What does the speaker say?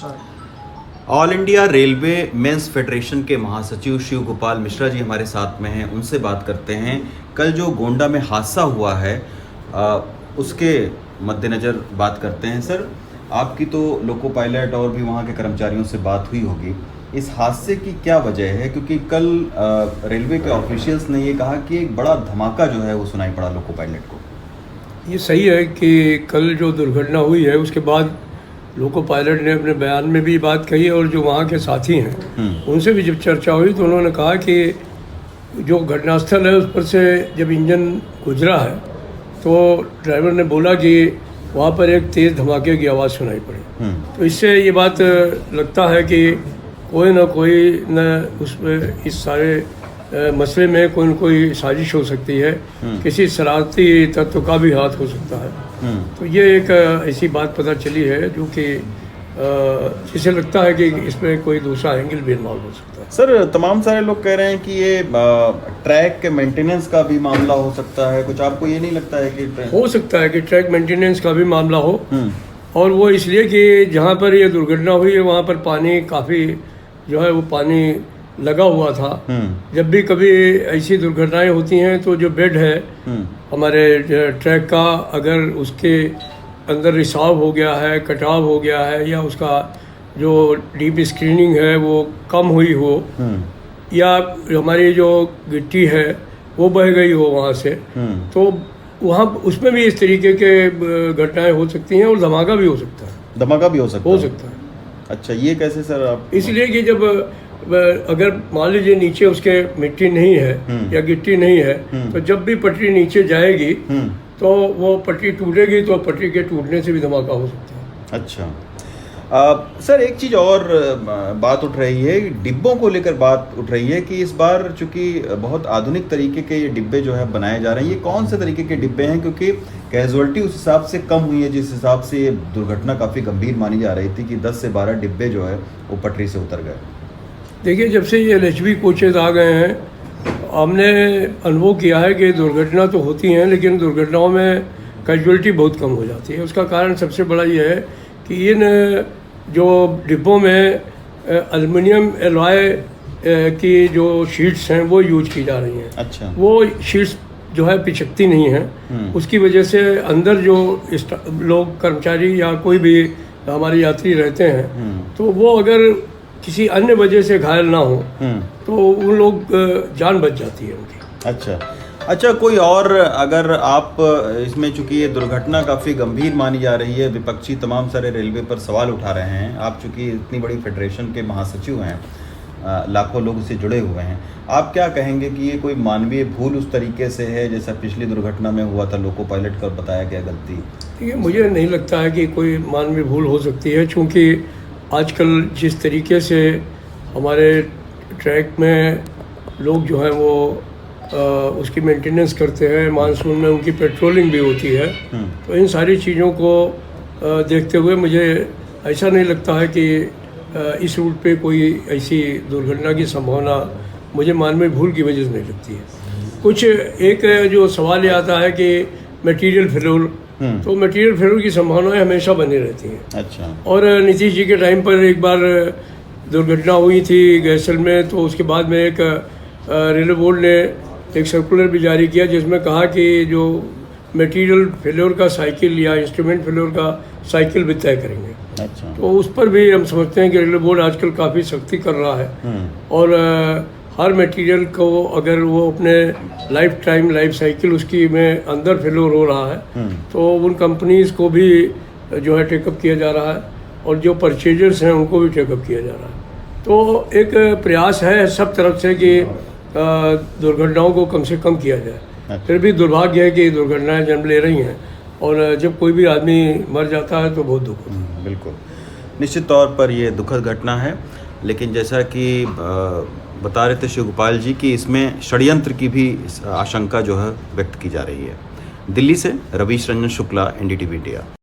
All India railway men's federation के महासचिव शिव गोपाल मिश्रा जी हमारे साथ में हैं, उनसे बात करते हैं। कल जो गोंडा में हादसा हुआ है उसके मद्देनज़र बात करते हैं। सर, आपकी तो लोको पायलट और भी वहाँ के कर्मचारियों से बात हुई होगी, इस हादसे की क्या वजह है? क्योंकि कल रेलवे के ऑफिशियल्स ने ये कहा कि एक बड़ा धमाका जो है वो सुनाई पड़ा लोको पायलट को। ये सही है कि कल जो दुर्घटना हुई है उसके बाद लोको पायलट ने अपने बयान में भी बात कही और जो वहाँ के साथी हैं उनसे भी जब चर्चा हुई तो उन्होंने कहा कि जो घटनास्थल है उस पर से जब इंजन गुजरा है तो ड्राइवर ने बोला कि वहाँ पर एक तेज़ धमाके की आवाज़ सुनाई पड़ी। तो इससे ये बात लगता है कि कोई न उसमें इस सारे मसले में कोई न कोई साजिश हो सकती है, किसी शरारती तत्व का भी हाथ हो सकता है। तो ये एक ऐसी बात पता चली है जो कि जिसे लगता है कि इसमें कोई दूसरा एंगल भी इन्वॉल्व हो सकता है। सर, तमाम सारे लोग कह रहे हैं कि ये ट्रैक के मेंटेनेंस का भी मामला हो सकता है। कुछ आपको ये नहीं लगता है कि हो सकता है कि ट्रैक मेंटेनेंस का भी मामला हो? और वो इसलिए कि जहाँ पर ये दुर्घटना हुई है वहाँ पर पानी काफ़ी जो है वो पानी लगा हुआ था। जब भी कभी ऐसी दुर्घटनाएं होती हैं तो जो बेड है हमारे ट्रैक का, अगर उसके अंदर रिसाव हो गया है, कटाव हो गया है, या उसका जो डीप स्क्रीनिंग है वो कम हुई हो, या हमारी जो गिट्टी है वो बह गई हो वहाँ से, तो वहाँ उसमें भी इस तरीके के घटनाएं हो सकती हैं और धमाका भी हो सकता है। धमाका भी हो सकता है। अच्छा, ये कैसे सर आप? इसलिए कि जब अगर मान लीजिए नीचे उसके मिट्टी नहीं है या गिट्टी नहीं है तो जब भी पटरी नीचे जाएगी तो वो पटरी टूटेगी, तो पटरी के टूटने से भी धमाका हो सकता है। अच्छा सर, एक चीज़ और बात उठ रही है, डिब्बों को लेकर बात उठ रही है कि इस बार चूंकि बहुत आधुनिक तरीके के ये डिब्बे जो है बनाए जा रहे हैं, ये कौन से तरीके के डिब्बे हैं? क्योंकि कैजुअलिटी उस हिसाब से कम हुई है जिस हिसाब से ये दुर्घटना काफ़ी गंभीर मानी जा रही थी कि 10 से 12 डिब्बे जो है वो पटरी से उतर गए। देखिए, जब से ये LHV कोचेज आ गए हैं हमने अनुभव किया है कि दुर्घटना तो होती हैं लेकिन दुर्घटनाओं में कैजुअलिटी बहुत कम हो जाती है। उसका कारण सबसे बड़ा ये है कि इन जो डिब्बों में एल्युमिनियम एलॉय की जो शीट्स हैं वो यूज की जा रही हैं। अच्छा। वो शीट्स जो है पिचकती नहीं हैं, उसकी वजह से अंदर जो लोग कर्मचारी या कोई भी हमारे यात्री रहते हैं तो वो अगर किसी अन्य वजह से घायल ना हो तो उन लोग जान बच जाती है उनकी। अच्छा, कोई और अगर आप इसमें, चूंकि ये दुर्घटना काफ़ी गंभीर मानी जा रही है, विपक्षी तमाम सारे रेलवे पर सवाल उठा रहे हैं, आप चूंकि इतनी बड़ी फेडरेशन के महासचिव हैं, लाखों लोग इससे जुड़े हुए हैं, आप क्या कहेंगे कि ये कोई मानवीय भूल उस तरीके से है जैसा पिछली दुर्घटना में हुआ था लोको पायलट का बताया गया गलती? ठीक है, मुझे नहीं लगता है कि कोई मानवीय भूल हो सकती है, क्योंकि आजकल जिस तरीके से हमारे ट्रैक में लोग जो हैं वो उसकी मेंटेनेंस करते हैं, मानसून में उनकी पेट्रोलिंग भी होती है, तो इन सारी चीज़ों को देखते हुए मुझे ऐसा नहीं लगता है कि इस रूट पे कोई ऐसी दुर्घटना की संभावना मुझे मानवीय भूल की वजह से नहीं लगती है। कुछ एक जो सवाल ये आता है कि मटेरियल फेल्योर, तो मटेरियल फेल्योर की संभावनाएं हमेशा बनी रहती हैं। अच्छा। और नीतीश जी के टाइम पर एक बार दुर्घटना हुई थी गैसल में, तो उसके बाद में एक रेलवे बोर्ड ने एक सर्कुलर भी जारी किया जिसमें कहा कि जो मटेरियल फेल्योर का साइकिल या इंस्ट्रूमेंट फेल्योर का साइकिल भी तय करेंगे। अच्छा। तो उस पर भी हम समझते हैं कि रेलवे बोर्ड आजकल काफ़ी सख्ती कर रहा है और हर मटेरियल को अगर वो अपने लाइफ साइकिल उसकी में अंदर फेल्योर हो रहा है तो उन कंपनीज़ को भी जो है टेकअप किया जा रहा है और जो परचेजर्स हैं उनको भी टेकअप किया जा रहा है। तो एक प्रयास है सब तरफ से कि दुर्घटनाओं को कम से कम किया जाए। फिर भी दुर्भाग्य है कि दुर्घटनाएं जन्म ले रही हैं और जब कोई भी आदमी मर जाता है तो बहुत दुख होता है। बिल्कुल, निश्चित तौर पर ये दुखद घटना है, लेकिन जैसा कि बता रहे थे शिव गोपाल जी कि इसमें षड्यंत्र की भी आशंका जो है व्यक्त की जा रही है। दिल्ली से रवीश रंजन शुक्ला, NDTV इंडिया।